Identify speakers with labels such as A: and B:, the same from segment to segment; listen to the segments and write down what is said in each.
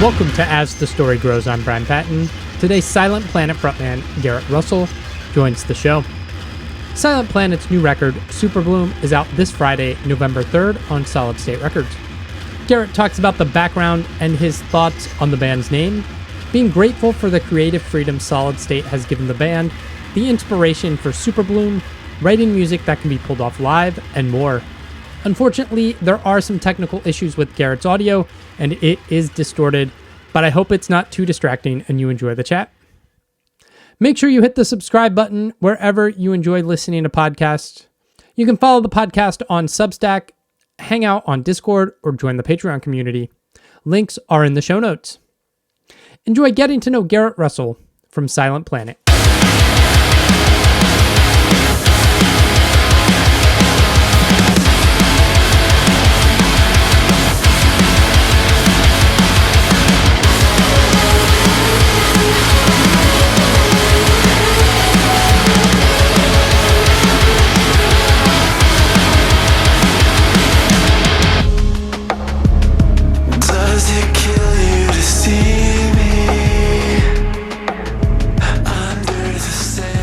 A: Welcome to As the Story Grows. I'm Brian Patton. Today, Silent Planet frontman Garrett Russell joins the show. Silent Planet's new record, Super Bloom, is out this Friday, November 3rd on Solid State Records. Garrett talks about the background and his thoughts on the band's name, being grateful for the creative freedom Solid State has given the band, the inspiration for Super Bloom, writing music that can be pulled off live, and more. Unfortunately, there are some technical issues with Garrett's audio, and it is distorted, but I hope it's not too distracting and you enjoy the chat. Make sure you hit the subscribe button wherever you enjoy listening to podcasts. You can follow the podcast on Substack, hang out on Discord, or join the Patreon community. Links are in the show notes. Enjoy getting to know Garrett Russell from Silent Planet.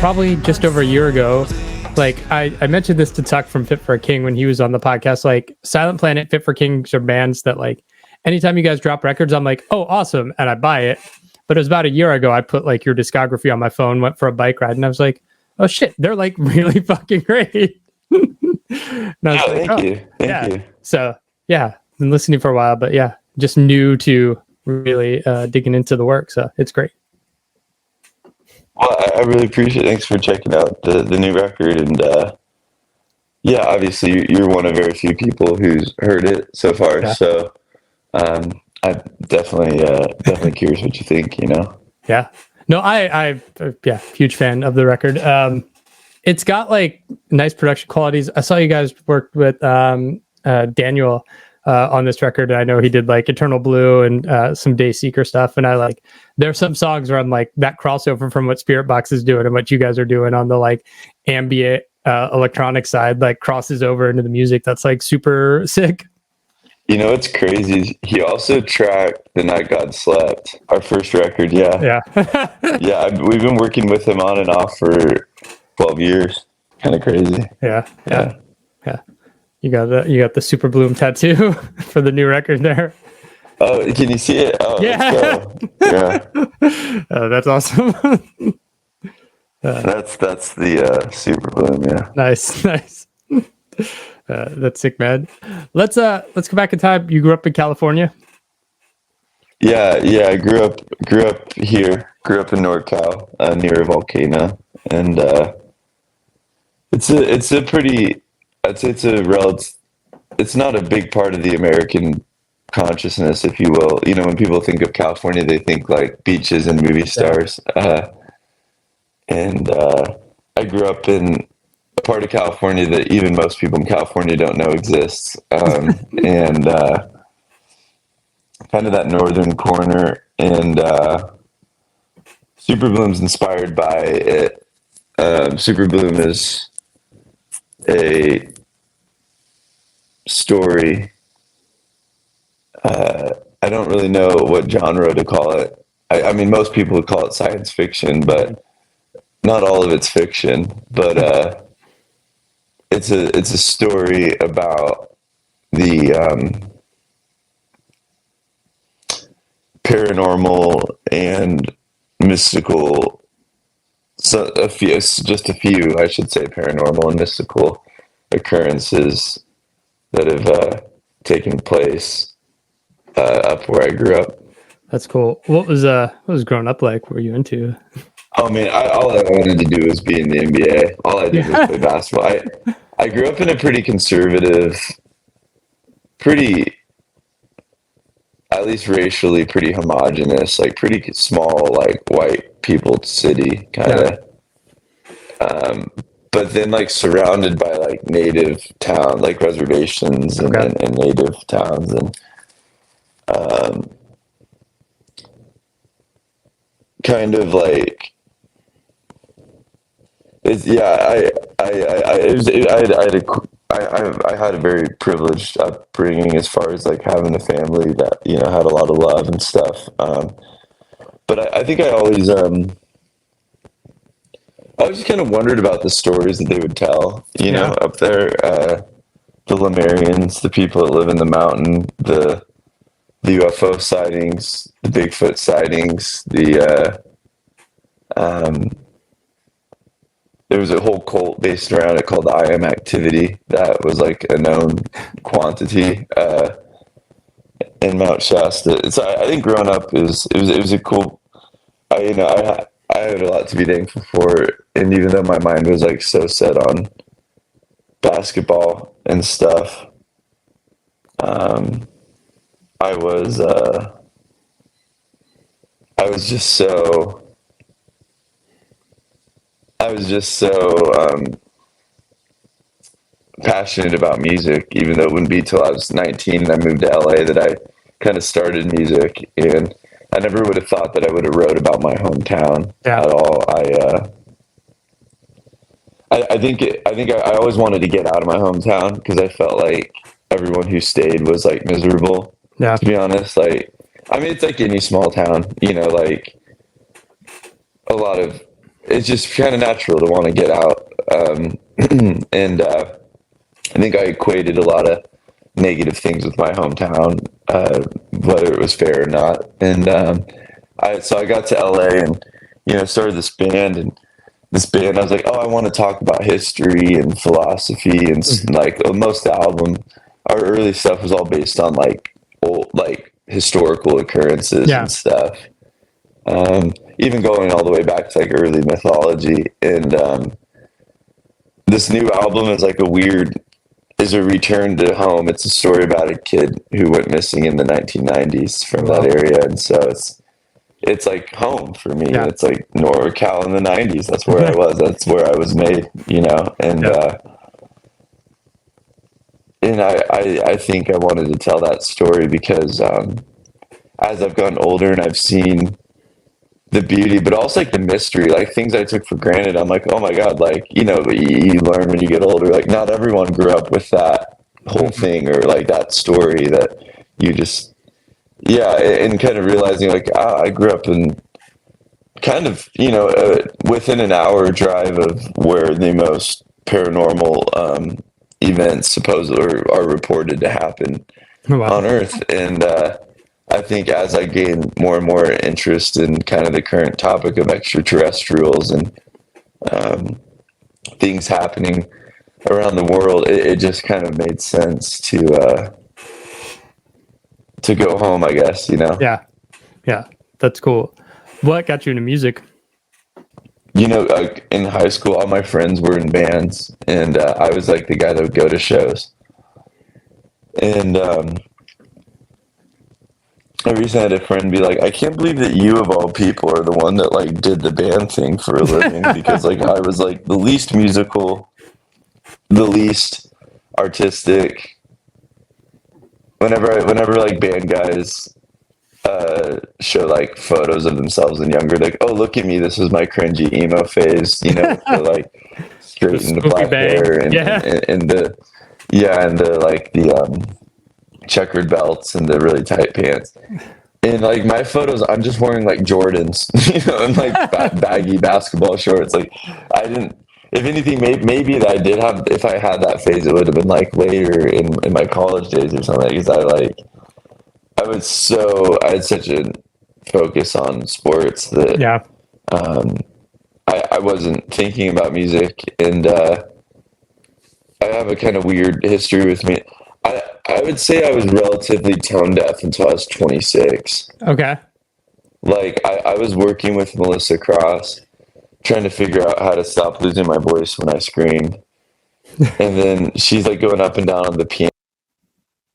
A: Probably just over a year ago, I mentioned this to Tuck from Fit for a King when he was on the podcast. Like, Silent Planet, Fit for Kings are bands that, like, anytime you guys drop records, I'm like, oh, awesome, and I buy it. But it was about a year ago, I put like your discography on my phone, went for a bike ride, and I was like, oh shit, they're like really fucking great.
B: Thank you.
A: So yeah, been listening for a while, but yeah, just new to really digging into the work, so it's great.
B: Well, I really appreciate it. Thanks for checking out the new record. And yeah, obviously you're one of very few people who's heard it so far. Yeah. So I'm definitely curious what you think, you know?
A: Yeah. No, I huge fan of the record. It's got like nice production qualities. I saw you guys worked with Daniel on this record. I know he did like Eternal Blue and some Dayseeker stuff. And there's some songs where I'm like, that crossover from what Spirit Box is doing and what you guys are doing on the like ambient electronic side, like crosses over into the music. That's like super sick.
B: You know, it's crazy. He also tracked The Night God Slept, our first record. Yeah. We've been working with him on and off for 12 years. Kind of crazy.
A: Yeah. You got the Super Bloom tattoo for the new record there.
B: Oh, can you see it? Oh,
A: yeah.
B: Yeah.
A: Oh, that's awesome.
B: That's the Super Bloom. Yeah.
A: Nice. That's sick, man. Let's go back in time. You grew up in California.
B: Yeah. I grew up here. Grew up in NorCal, near a volcano, and it's a pretty. I'd say it's not a big part of the American consciousness, if you will. You know, when people think of California, they think like beaches and movie stars. And I grew up in a part of California that even most people in California don't know exists. And kind of that northern corner. And Super Bloom's inspired by it. Super Bloom is a story. I don't really know what genre to call it. I mean, most people would call it science fiction, but not all of it's fiction. But it's a story about the paranormal and mystical. So just a few, I should say, paranormal and mystical occurrences that have taken place up where I grew up.
A: That's cool. What was growing up like? What were you into?
B: Oh man, all I wanted to do was be in the NBA. All I did was play basketball. I grew up in a pretty conservative, at least racially, pretty homogenous, like pretty small, like white people city kind of. Yeah. But then like surrounded by like native town, like reservations and native towns and kind of like it's I had a I had a very privileged upbringing as far as like having a family that, you know, had a lot of love and stuff. But I think I always just kind of wondered about the stories that they would tell, you know,
A: Yeah.
B: up there. The Lemurians, the people that live in the mountain, the UFO sightings, the Bigfoot sightings, there was a whole cult based around it called the I Am Activity that was like a known quantity in Mount Shasta. So I think growing up it was a cool. I had a lot to be thankful for, and even though my mind was like so set on basketball and stuff, um, I was uh, I was just so I was just so passionate about music, even though it wouldn't be till I was 19 and I moved to LA that I kind of started music. And I never would have thought that I would have wrote about my hometown
A: Yeah.
B: at all. I always wanted to get out of my hometown because I felt like everyone who stayed was like miserable.
A: Yeah.
B: To be honest, like I mean, it's like any small town, you know, like a lot of it's just kind of natural to want to get out. And I think I equated a lot of negative things with my hometown, whether it was fair or not. And I got to LA and you know started this band and this band. I was like, oh, I want to talk about history and philosophy and
A: Mhm.
B: like most of the album. Our early stuff was all based on like old like historical occurrences
A: Yeah.
B: and stuff. Even going all the way back to like early mythology and this new album is like is a return to home. It's a story about a kid who went missing in the 1990s from that
A: Wow.
B: area, and so it's like home for me.
A: Yeah.
B: It's like NorCal in the 90s. That's where I was. That's where I was made, you know.
A: Yeah.
B: And I think I wanted to tell that story because as I've gotten older and I've seen the beauty, but also like the mystery, like things I took for granted. I'm like, oh my God, like, you know, you learn when you get older, like not everyone grew up with that whole
A: Mhm.
B: thing or like that story that you just, yeah. And kind of realizing like, I grew up in kind of, you know, within an hour drive of where the most paranormal events supposedly are reported to happen
A: Wow.
B: on Earth. And I think as I gain more and more interest in kind of the current topic of extraterrestrials and um, things happening around the world, it just kind of made sense to go home, I guess, you know.
A: Yeah. Yeah. That's cool. What got you into music?
B: You know, like in high school, all my friends were in bands, and I was like the guy that would go to shows. And I recently had a friend be like, "I can't believe that you of all people are the one that like did the band thing for a living," because like I was like the least musical, the least artistic. Whenever like band guys show like photos of themselves and younger, like, oh look at me, this was my cringy emo phase, you know, with the like
A: The
B: straightened
A: swoopy
B: black
A: bang.
B: hair
A: Yeah.
B: and the yeah and the like the checkered belts and the really tight pants. In like my photos, I'm just wearing like Jordans, you know, and like baggy basketball shorts. Like I didn't. If anything, maybe that I did have. If I had that phase, it would have been like later in my college days or something. Because I had such a focus on sports that
A: Yeah.
B: I wasn't thinking about music, and I have a kind of weird history with me. I would say I was relatively tone deaf until I was 26.
A: Okay.
B: Like I was working with Melissa Cross, trying to figure out how to stop losing my voice when I scream. And then she's like going up and down on the piano.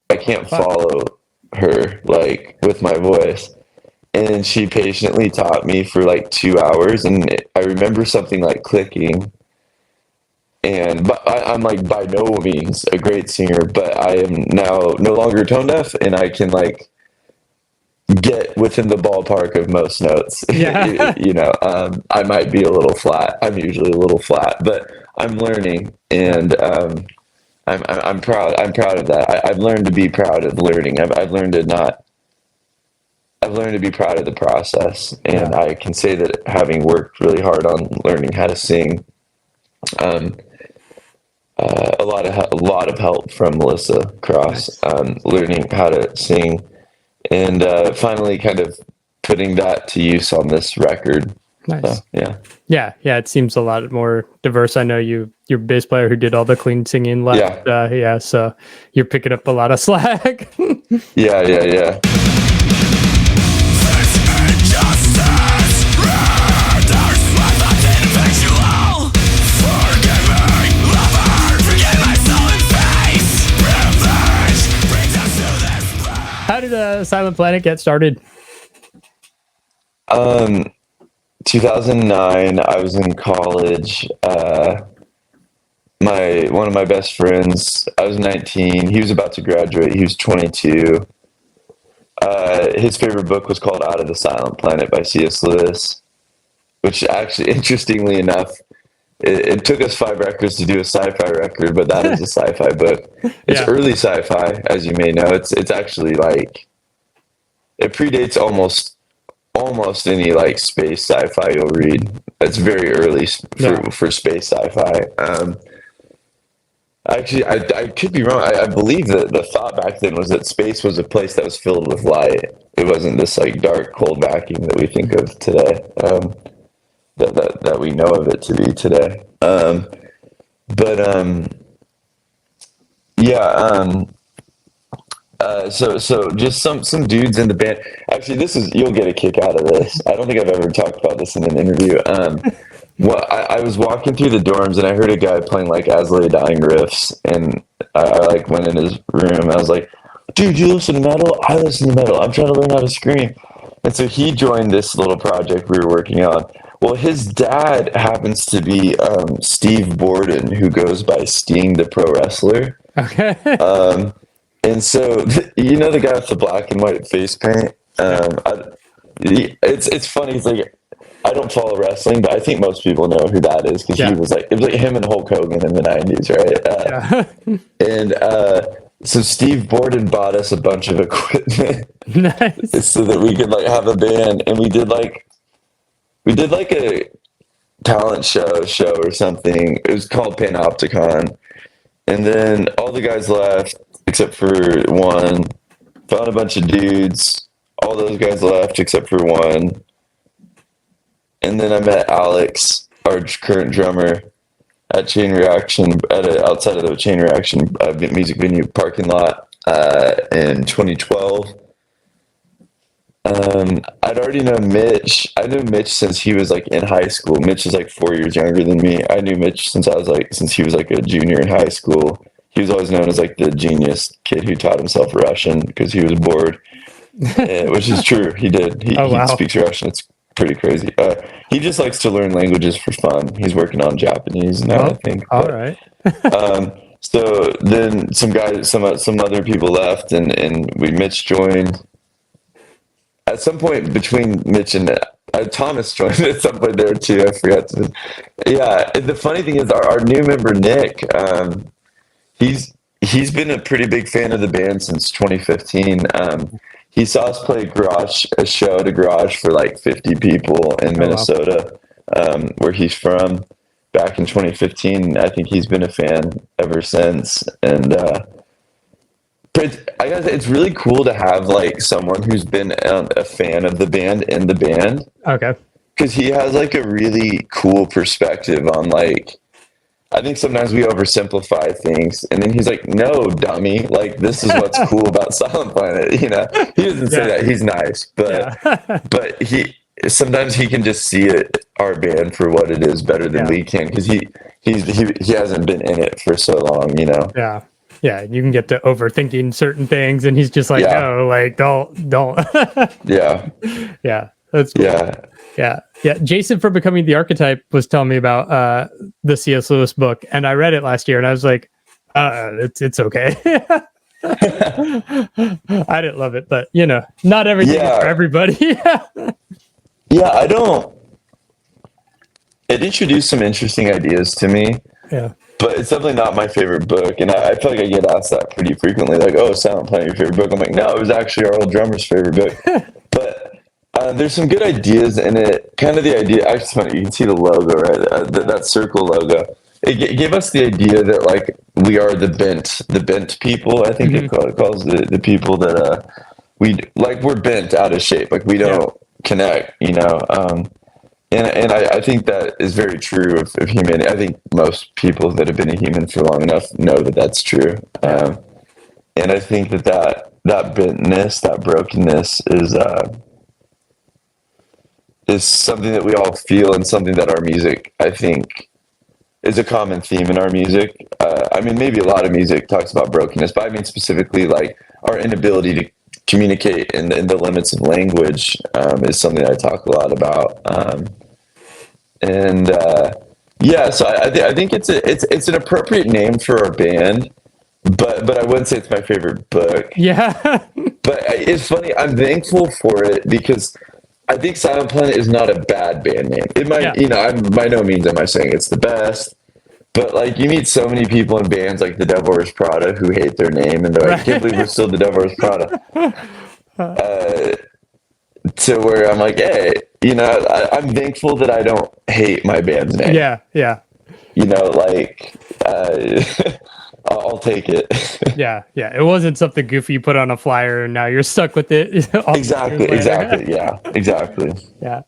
B: I can't
A: Fuck.
B: follow her like with my voice. And she patiently taught me for like 2 hours. And I remember something like clicking. But I'm like by no means a great singer, but I am now no longer tone deaf and I can like get within the ballpark of most notes.
A: Yeah.
B: You know, I might be a little flat. I'm usually a little flat, but I'm learning. And I'm proud. I'm proud of that. I've learned to be proud of learning. I've learned to not. I've learned to be proud of the process, and
A: Yeah.
B: I can say that having worked really hard on learning how to sing, um, a lot of help from Melissa Cross,
A: Nice.
B: learning how to sing, and finally kind of putting that to use on this record. So
A: Nice.
B: yeah,
A: Yeah. It seems a lot more diverse. I know your bass player who did all the clean singing left.
B: yeah,
A: Yeah. So you're picking up a lot of slack.
B: yeah.
A: How did Silent Planet get started?
B: 2009, I was in college. My one of my best friends, I was 19. He was about to graduate. He was 22. His favorite book was called Out of the Silent Planet by C.S. Lewis, which actually, interestingly enough, it took us 5 records to do a sci-fi record, but that is a sci-fi book. It's
A: Yeah.
B: early sci-fi, as you may know. It's actually like it predates almost any like space sci-fi you'll read. It's very early for space sci-fi. Actually, I could be wrong. I believe that the thought back then was that space was a place that was filled with light. It wasn't this like dark, cold vacuum that we think of today. That we know of it to be today. But yeah. So just some dudes in the band. Actually, you'll get a kick out of this. I don't think I've ever talked about this in an interview. Well, I was walking through the dorms and I heard a guy playing like As Lay Dying riffs, and I like went in his room. I was like, "Dude, you listen to metal? I listen to metal. I'm trying to learn how to scream." And so he joined this little project we were working on. Well, his dad happens to be Steve Borden, who goes by Sting, the pro wrestler.
A: Okay.
B: And so, you know the guy with the black and white face paint? It's funny. It's like, I don't follow wrestling, but I think most people know who that is because it was like him and Hulk Hogan in the 90s, right? And so Steve Borden bought us a bunch of equipment
A: Nice.
B: so that we could like have a band, and we did like a talent show or something. It was called Panopticon, and then all the guys left except for one. Found a bunch of dudes. All those guys left except for one. And then I met Alex, our current drummer, at Chain Reaction, outside of the Chain Reaction music venue parking lot in 2012. I'd already known Mitch. I knew Mitch since he was like in high school. Mitch is like 4 years younger than me. I knew Mitch since he was like a junior in high school. He was always known as like the genius kid who taught himself Russian because he was bored, which is true. He did. He speaks Russian. It's pretty crazy. He just likes to learn languages for fun. He's working on Japanese now, I think.
A: All right.
B: So then some other people left, and Mitch joined. At some point between Mitch and Thomas joined at some point there too. I forgot to. Yeah, the funny thing is our new member Nick. He's been a pretty big fan of the band since 2015. He saw us play a show at a garage for like 50 people in Minnesota, where he's from, back in 2015. I think he's been a fan ever since. And but I guess it's really cool to have like someone who's been a fan of the band in the band.
A: Okay.
B: Because he has like a really cool perspective on like, I think sometimes we oversimplify things, and then he's like, "No, dummy! Like this is what's cool about Silent Planet." You know, he doesn't say that. He's nice, but sometimes he can just see our band for what it is better than we can because he hasn't been in it for so long. You know.
A: Yeah. You can get to overthinking certain things, and he's just like, "No, like don't."
B: Yeah.
A: Yeah, that's cool. Yeah. Jason from Becoming the Archetype was telling me about the C.S. Lewis book, and I read it last year, and I was like, it's okay. I didn't love it, but you know, not everything is for everybody.
B: Yeah, I don't. It introduced some interesting ideas to me.
A: Yeah.
B: but it's definitely not my favorite book. And I feel like I get asked that pretty frequently, like, "Oh, Silent Planet, your favorite book?" I'm like, "No, it was actually our old drummer's favorite book." But there's some good ideas in it. Kind of the idea. Actually, it's funny. You can see the logo, right? That circle logo. It gave us the idea that like we are the bent people. I think it calls the people that we're bent out of shape. Like we don't connect, you know. And I think that is very true of humanity. I think most people that have been a human for long enough know that that's true. And I think that bentness, that brokenness is something that we all feel, and something that our music, I think, is a common theme in our music. I mean, maybe a lot of music talks about brokenness, but I mean specifically like our inability to communicate in the limits of language is something I talk a lot about. So I think it's an appropriate name for our band, but I wouldn't say it's my favorite book.
A: Yeah.
B: But it's funny. I'm thankful for it because I think Silent Planet is not a bad band name. It might, I'm by no means am I saying it's the best, but like you meet so many people in bands like the Devil Wears Prada who hate their name and they're like, I can't believe we're still the Devil Wears Prada. To where I'm like, hey, I'm thankful that I don't hate my band's name.
A: Yeah.
B: Like, I'll take it.
A: Yeah. It wasn't something goofy you put on a flyer and now you're stuck with it.
B: Exactly. Yeah, exactly.
A: Yeah.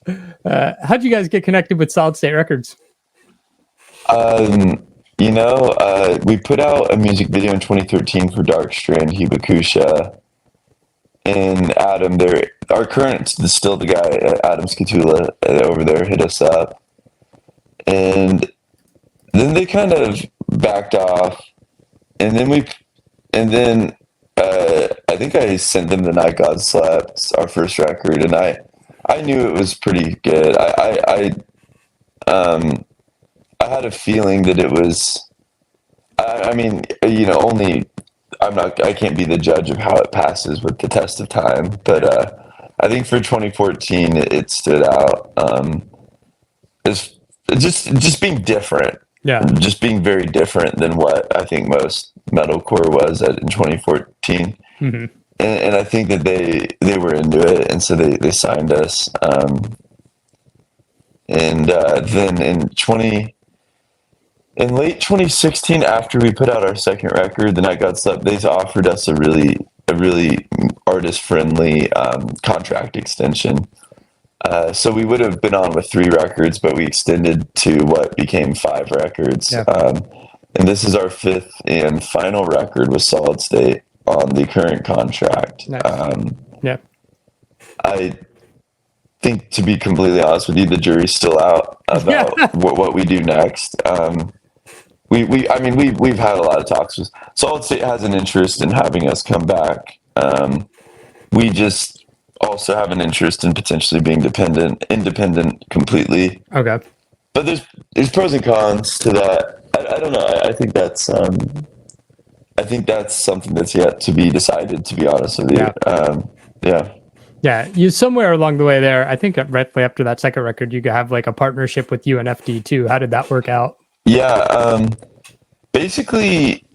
A: How'd you guys get connected with Solid State Records?
B: We put out a music video in 2013 for Dark Strand, Hibakusha, and Adam. Our current, still the guy, Adam Skatula, over there, hit us up, and then they kind of backed off, and then I think I sent them The Night God Slept, our first record, and I knew it was pretty good. I had a feeling that it was. I mean, I can't be the judge of how it passes with the test of time, but I think for 2014 it stood out. It's just being different.
A: Yeah.
B: Just being very different than what I think most metalcore was in 2014.
A: Mm-hmm.
B: And I think that they were into it, and so they signed us. Then in late 2016, after we put out our second record, The Night God Slept, they offered us a really artist-friendly contract extension. So we would have been on with 3 records, but we extended to what became 5 records.
A: Yeah.
B: And this is our 5th and final record with Solid State on the current contract.
A: Nice.
B: I think, to be completely honest with you, the jury's still out about what we do next. We've had a lot of talks with Solid State has an interest in having us come back. We just also have an interest in potentially being independent completely.
A: Okay.
B: But there's pros and cons to that. I don't know. I think that's something that's yet to be decided, to be honest with you.
A: Yeah, you somewhere along the way there, I think right after that second record, you have like a partnership with UNFD too. How did that work out?
B: Yeah, basically,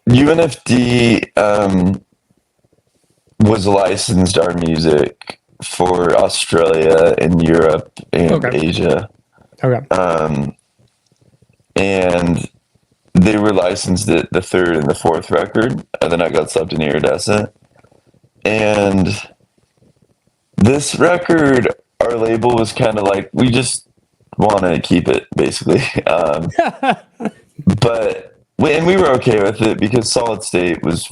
B: UNFD was licensed our music for Australia and Europe and Asia.
A: Okay.
B: And they were licensed the 3rd and the 4th record, and then I got Slept in Iridescent. And this record, our label was kind of like, we just want to keep it, basically. And we were okay with it because Solid State was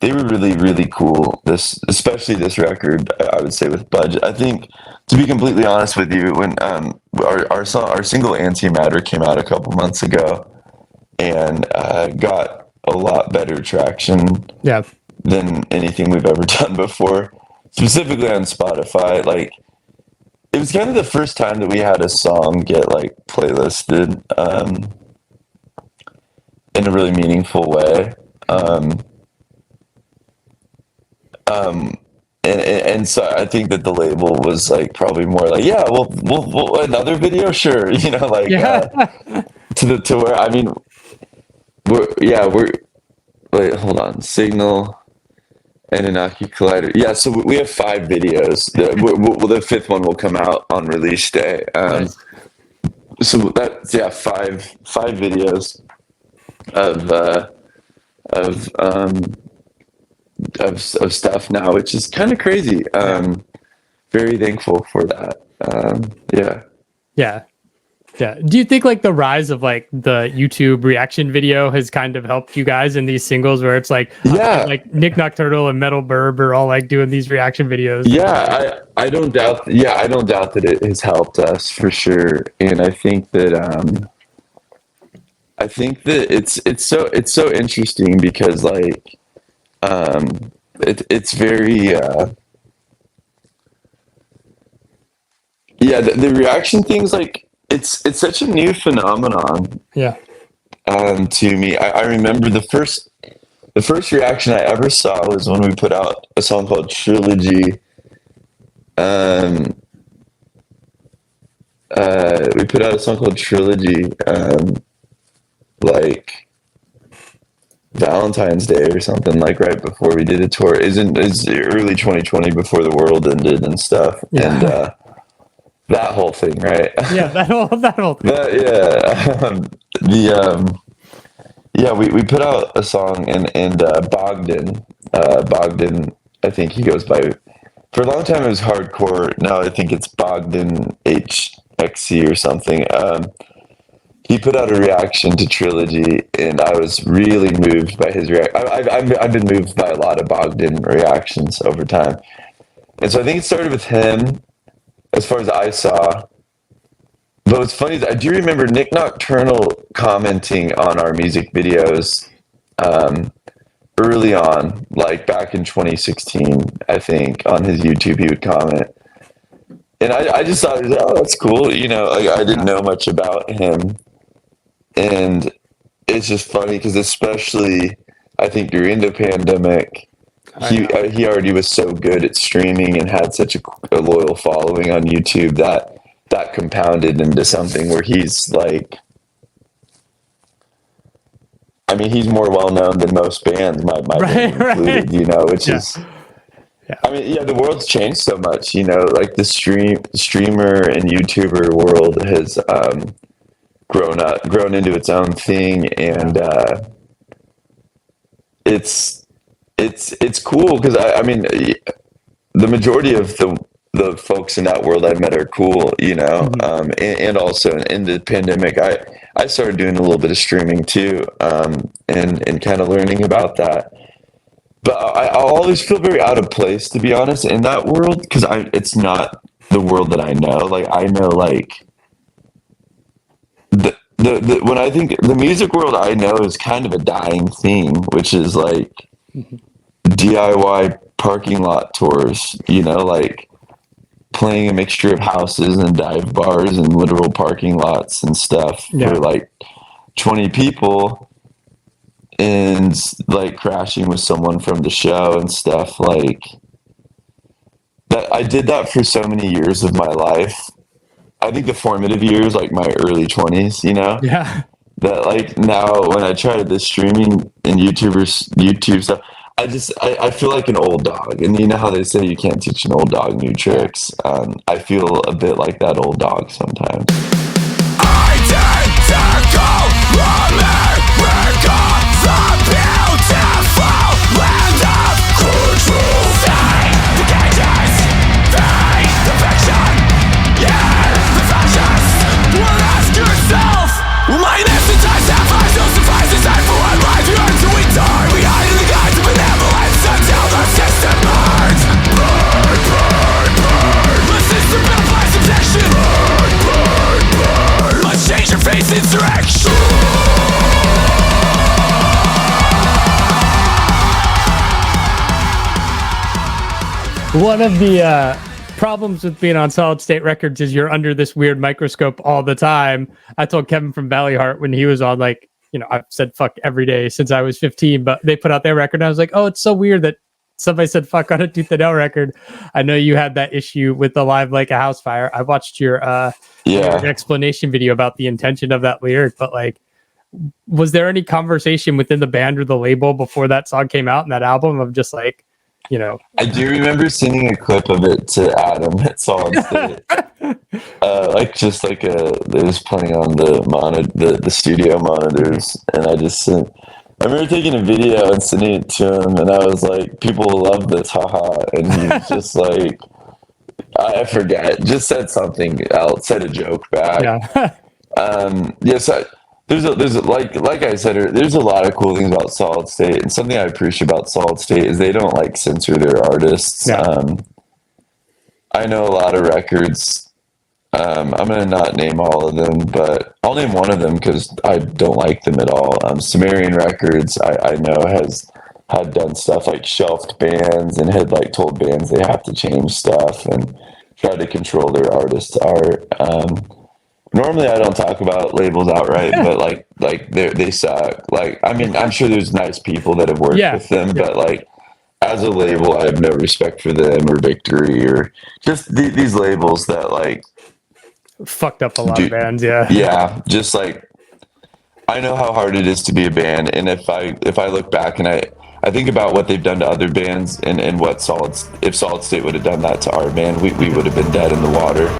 B: they were really, really cool. Especially this record, I would say, with budget. I think, to be completely honest with you, when our single Antimatter came out a couple months ago and got a lot better traction than anything we've ever done before, specifically on Spotify. Like, it was kind of the first time that we had a song get like playlisted in a really meaningful way. And so I think that the label was like probably more like, we'll another video, sure, to where, I mean, we're wait, hold on. Signal, Anunnaki Collider. Yeah, so we have 5 videos. The 5th one will come out on release day.
A: Nice.
B: So that's, yeah, five videos of stuff now, which is kind of crazy. Very thankful for that.
A: Yeah. Do you think like the rise of like the YouTube reaction video has kind of helped you guys in these singles where it's like, like Nick Nocturnal and Metal Burb are all like doing these reaction videos?
B: Yeah, I don't doubt. Yeah, I don't doubt that it has helped us for sure. And I think that it's so interesting because like it's very the reaction things, like it's such a new phenomenon.
A: Yeah.
B: To me, I remember the first reaction I ever saw was when we put out a song called Trilogy. We put out a song called Trilogy, like Valentine's Day or something, like right before we did a tour. Is early 2020 before the world ended and stuff.
A: Yeah.
B: And that whole thing, right?
A: Yeah, that whole thing.
B: We put out a song and Bogdan, I think he goes by, for a long time it was Hardcore. Now I think it's Bogdan HXC or something. He put out a reaction to Trilogy, and I was really moved by his reaction. I've been moved by a lot of Bogdan reactions over time, and so I think it started with him, as far as I saw. But what's funny is I do remember Nick Nocturnal commenting on our music videos early on, like back in 2016, I think, on his YouTube, he would comment. And I just thought, oh, that's cool. You know, like, I didn't know much about him. And it's just funny because especially, I think during the pandemic, he already was so good at streaming and had such a loyal following on YouTube that compounded into something where he's like, I mean, he's more well known than most bands, my band included, you know, which is, I mean, yeah, the world's changed so much, you know, like the streamer and YouTuber world has grown into its own thing, and it's cool because I mean, the majority of the folks in that world I met are cool, you know. And also in the pandemic, I started doing a little bit of streaming too, and kind of learning about that. But I'll always feel very out of place, to be honest, in that world, because it's not the world that I know. Like, I know, like, when I think the music world I know is kind of a dying thing, which is like DIY parking lot tours, you know, like playing a mixture of houses and dive bars and literal parking lots and stuff for like 20 people, and like crashing with someone from the show and stuff like that. I did that for so many years of my life. I think the formative years, like my early 20s, you know?
A: Yeah.
B: That like now when I try this streaming and YouTube stuff, I feel like an old dog. And you know how they say you can't teach an old dog new tricks? I feel a bit like that old dog sometimes.
A: One of the problems with being on Solid State Records is you're under this weird microscope all the time. I told Kevin from Valleyheart when he was on, like, you know, I've said fuck every day since I was 15, but they put out their record and I was like, oh, it's so weird that somebody said fuck on a Tooth and Nail record. I know you had that issue with the Live Like a House Fire. I watched your explanation video about the intention of that lyric, but like, was there any conversation within the band or the label before that song came out and that album of just like, you know?
B: I do remember sending a clip of it to Adam at Solid State. It was playing on the studio monitors, and I remember taking a video and sending it to him, and I was like, people will love this, haha. And he was just like, I forget, just said something else, said a joke back.
A: Yeah.
B: Yes, like I said, there's a lot of cool things about Solid State, and something I appreciate about Solid State is they don't like censor their artists.
A: Yeah.
B: I know a lot of records. I'm gonna not name all of them, but I'll name one of them because I don't like them at all. Sumerian Records, I know had done stuff like shelved bands and had like told bands they have to change stuff and try to control their artists' art. Normally I don't talk about labels outright, but like they suck. Like, I mean, I'm sure there's nice people that have worked with them, but like as a label, I have no respect for them or Victory or just these labels that like
A: fucked up a lot of bands.
B: Yeah, just like, I know how hard it is to be a band, and if I look back and I think about what they've done to other bands and what if Solid State would have done that to our band, we would have been dead in the water.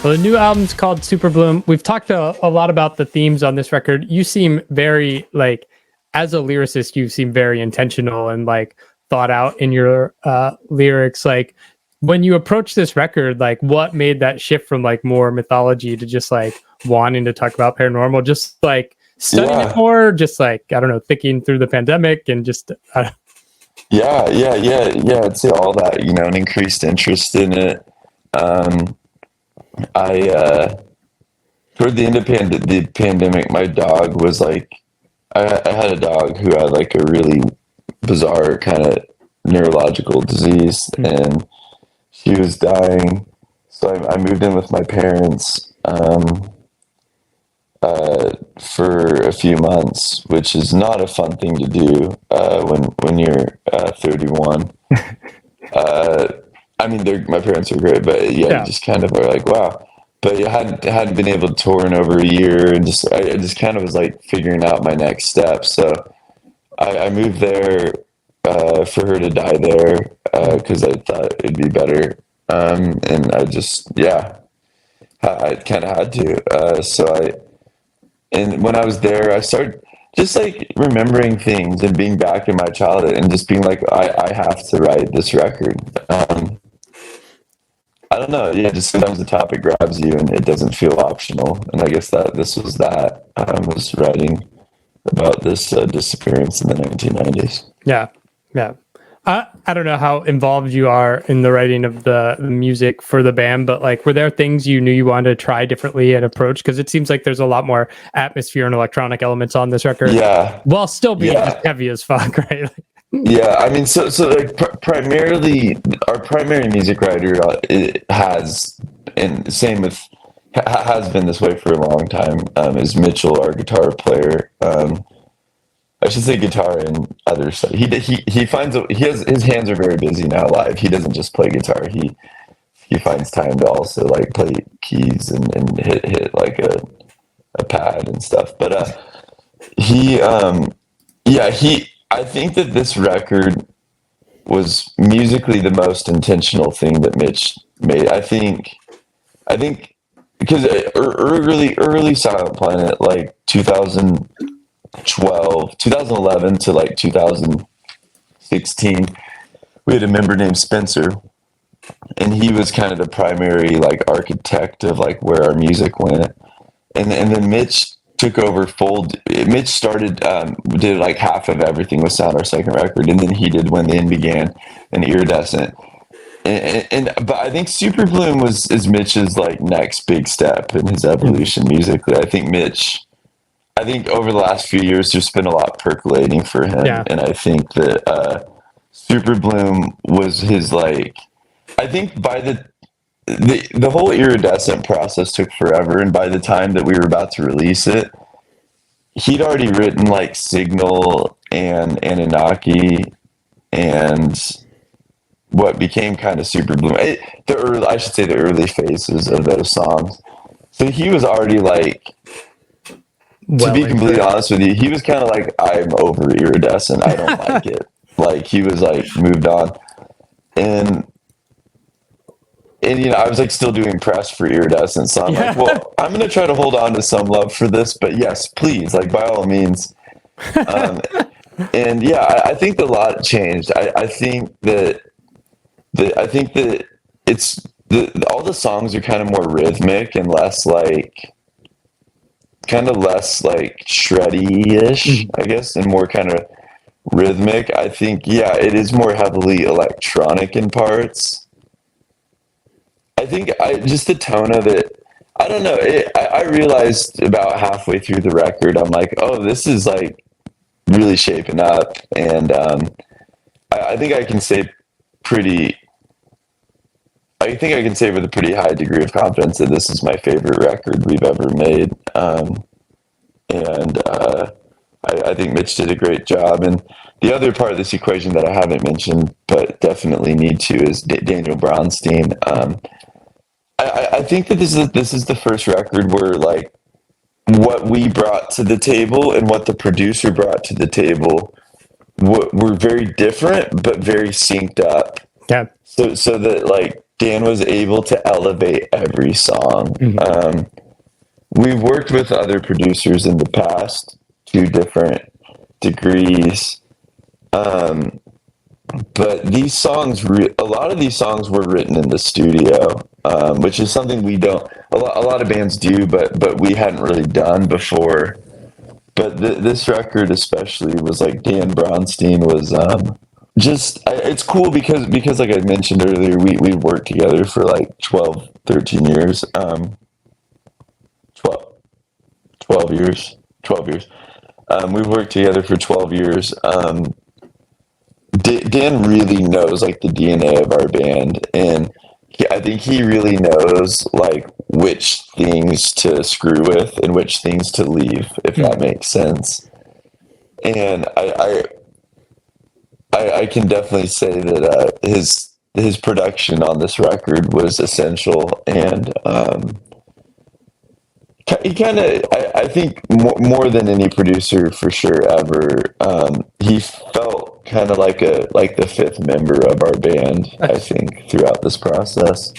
A: Well, the new album's called Super Bloom. We've talked a lot about the themes on this record. You seem very, like, as a lyricist, you seem very intentional and like thought out in your lyrics. Like, when you approach this record, like, what made that shift from like more mythology to just like wanting to talk about paranormal? Just like studying it more, just like, I don't know, thinking through the pandemic and just
B: Yeah. I'd say all that, you know, an increased interest in it. Toward the end of the pandemic, my dog was like, I had a dog who had like a really bizarre kind of neurological disease, and she was dying. So I moved in with my parents for a few months, which is not a fun thing to do when you're 31. I mean, my parents are great, but you just kind of are like, wow. But I hadn't been able to tour in over a year, and I just kind of was like figuring out my next step. So I moved there for her to die there because I thought it'd be better, and I kind of had to. And when I was there, I started just like remembering things and being back in my childhood and just being like, I have to write this record. I don't know. Yeah, just sometimes the topic grabs you and it doesn't feel optional. And I guess that this was that. I was writing about this disappearance in the 1990s.
A: Yeah. I don't know how involved you are in the writing of the music for the band, but like, were there things you knew you wanted to try differently and approach? Because it seems like there's a lot more atmosphere and electronic elements on this record. Yeah. While still being just heavy as fuck, right?
B: Yeah, I mean, so like primarily, our primary music writer has been this way for a long time. Is Mitchell, our guitar player. I should say guitar and other stuff. His hands are very busy now live. He doesn't just play guitar. He finds time to also like play keys and hit like a pad and stuff. But I think that this record was musically the most intentional thing that Mitch made. I think because early Silent Planet, like 2011 to like 2016, we had a member named Spencer, and he was kind of the primary like architect of like where our music went. and then Mitch took over Mitch started did like half of everything with Sound, our second record, and then he did When the End Began and Iridescent. But I think Super Bloom is Mitch's like next big step in his evolution musically. I think over the last few years there's been a lot percolating for him, and I think that Super Bloom was his like. I think by the whole Iridescent process took forever, and by the time that we were about to release it, he'd already written like Signal and Anunnaki and what became kind of Super Bloom. I should say the early phases of those songs. So he was already like, to be completely honest with you, he was kind of like, I'm over Iridescent. I don't like it. Like he was like moved on, and I was like still doing press for Iridescent, so I'm like, well, I'm gonna try to hold on to some love for this, but yes, please, like by all means. And yeah, I think a lot changed. I think that it's all the songs are kind of more rhythmic and less like shreddy-ish, I guess, and more kind of rhythmic. I think it is more heavily electronic in parts. I think just the tone of it, I don't know. I realized about halfway through the record, I'm like, oh, this is like really shaping up. And I think I can say with a pretty high degree of confidence that this is my favorite record we've ever made. I think Mitch did a great job. And the other part of this equation that I haven't mentioned, but definitely need to, is Daniel Bronstein. I think that this is the first record where like what we brought to the table and what the producer brought to the table were very different but very synced up.
A: Yeah.
B: So that like Dan was able to elevate every song. We've worked with other producers in the past to different degrees. But these songs, a lot of these songs were written in the studio, which is something we don't. A lot of bands do, but we hadn't really done before. But this record, especially, was like Dan Bronstein was it's cool because like I mentioned earlier, we worked together for like 12, 13 years, 12 years. We've worked together for 12 years. Dan really knows like the DNA of our band, and I think he really knows like which things to screw with and which things to leave, if that makes sense. And I can definitely say that his production on this record was essential, and he kind of, I think more than any producer for sure ever, he felt kind of like the fifth member of our band, I think, throughout this process.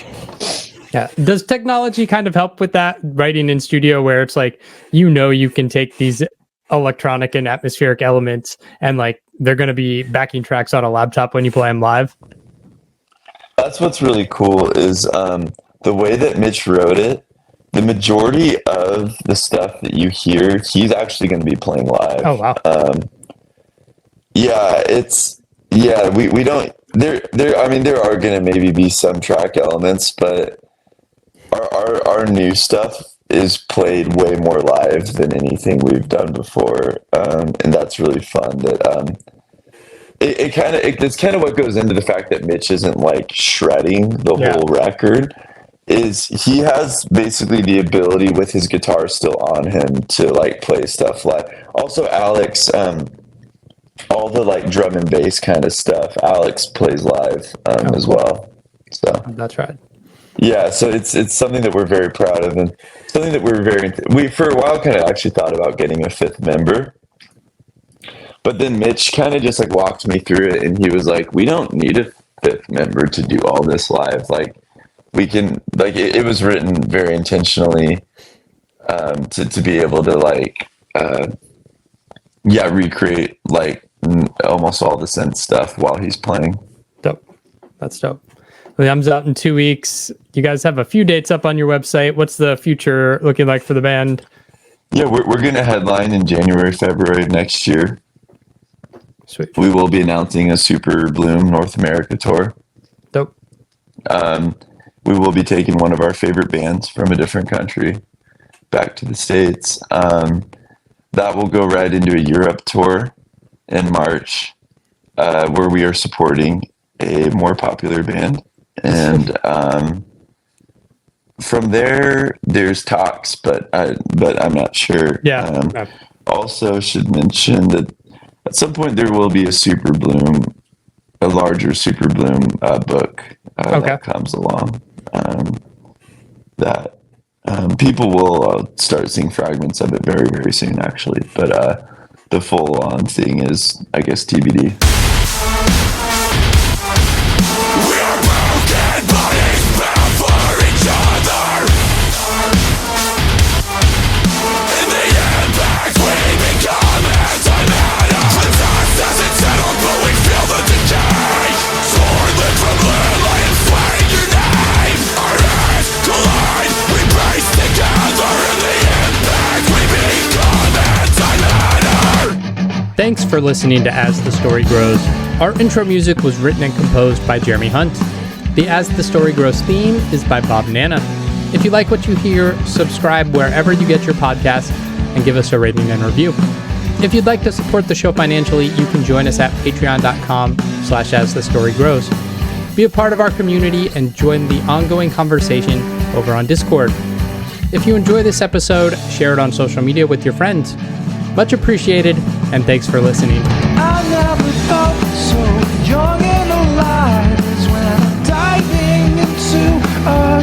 A: Yeah. Does technology kind of help with that, writing in studio, where it's like, you can take these electronic and atmospheric elements and like they're going to be backing tracks on a laptop when you play them live?
B: That's what's really cool is the way that Mitch wrote it. The majority of the stuff that you hear, he's actually going to be playing live.
A: Oh, wow.
B: We don't, there are going to maybe be some track elements, but our new stuff is played way more live than anything we've done before. And that's really fun that, it's kind of what goes into the fact that Mitch isn't like shredding the whole record. Is he has basically the ability with his guitar still on him to like play stuff live. Also, Alex, all the like drum and bass kind of stuff, Alex plays live as well. So
A: that's right.
B: Yeah, so it's something that we're very proud of, and something that we for a while kind of actually thought about getting a fifth member. But then Mitch kind of just like walked me through it, and he was like, "We don't need a fifth member to do all this live. Like, we can like it was written very intentionally to be able to like recreate like almost all the synth stuff while he's playing."
A: Dope. That's dope. The album's out in 2 weeks. You guys have a few dates up on your website. What's the future looking like for the band?
B: Yeah, we're going to headline in January, February of next year.
A: Sweet.
B: We will be announcing a Super Bloom North America tour.
A: Dope.
B: We will be taking one of our favorite bands from a different country back to the States. That will go right into a Europe tour in March, where we are supporting a more popular band. And from there's talks, but I'm not sure.
A: Yeah.
B: Also should mention that at some point there will be a larger Super Bloom book that comes along. That people will start seeing fragments of it very, very soon, actually. But the full-on thing is, I guess, TBD.
A: Thanks for listening to As the Story Grows. Our intro music was written and composed by Jeremy Hunt. The As the Story Grows theme is by Bob Nana. If you like what you hear, subscribe wherever you get your podcasts and give us a rating and review. If you'd like to support the show financially, you can join us at patreon.com/asthestorygrows. Be a part of our community and join the ongoing conversation over on Discord. If you enjoy this episode, share it on social media with your friends. Much appreciated, and thanks for listening.
C: I never felt so young and alive as when I'm diving into a